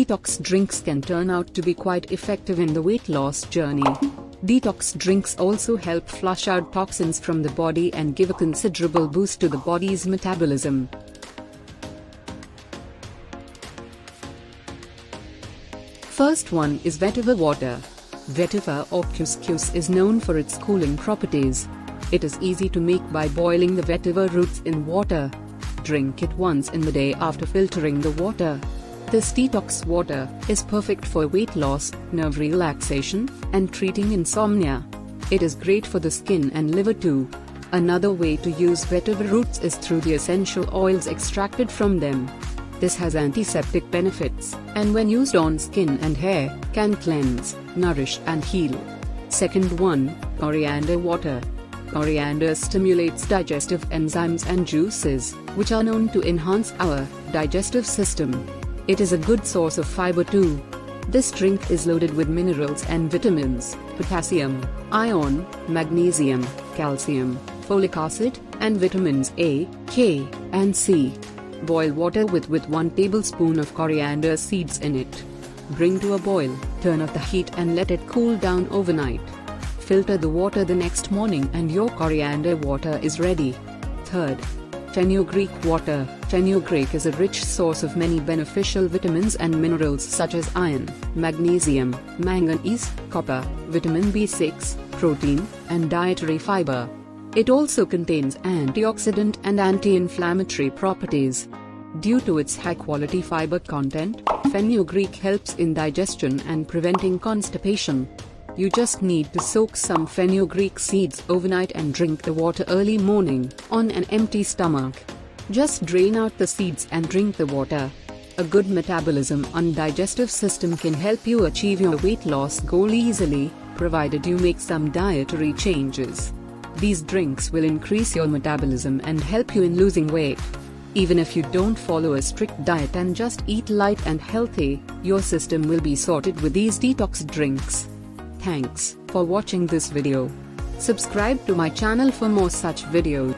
detox drinks can turn out to be quite effective in the weight loss journey. Detox drinks also help flush out toxins from the body and give a considerable boost to the body's metabolism. First one is Vetiver Water. Vetiver or couscous is known for its cooling properties. It is easy to make by boiling the vetiver roots in water. Drink it once in the day after filtering the water. This detox water is perfect for weight loss, nerve relaxation, and treating insomnia. It is great for the skin and liver too. Another way to use vetiver roots is through the essential oils extracted from them. This has antiseptic benefits, and when used on skin and hair, can cleanse, nourish and heal. Second one, Coriander Water. Coriander stimulates digestive enzymes and juices, which are known to enhance our digestive system. It is a good source of fiber too. This drink is loaded with minerals and vitamins, potassium, iron, magnesium, calcium, folic acid, and vitamins A, K, and C. Boil water with 1 tablespoon of coriander seeds in it. Bring to a boil, turn off the heat and let it cool down overnight. Filter the water the next morning and your coriander water is ready. Third, Fenugreek Water. Fenugreek is a rich source of many beneficial vitamins and minerals such as iron, magnesium, manganese, copper, vitamin B6, protein, and dietary fiber. It also contains antioxidant and anti-inflammatory properties. Due to its high-quality fiber content, fenugreek helps in digestion and preventing constipation. You just need to soak some fenugreek seeds overnight and drink the water early morning, on an empty stomach. Just drain out the seeds and drink the water. A good metabolism and digestive system can help you achieve your weight loss goal easily, provided you make some dietary changes. These drinks will increase your metabolism and help you in losing weight. Even if you don't follow a strict diet and just eat light and healthy, your system will be sorted with these detox drinks. Thanks for watching this video. Subscribe to my channel for more such videos.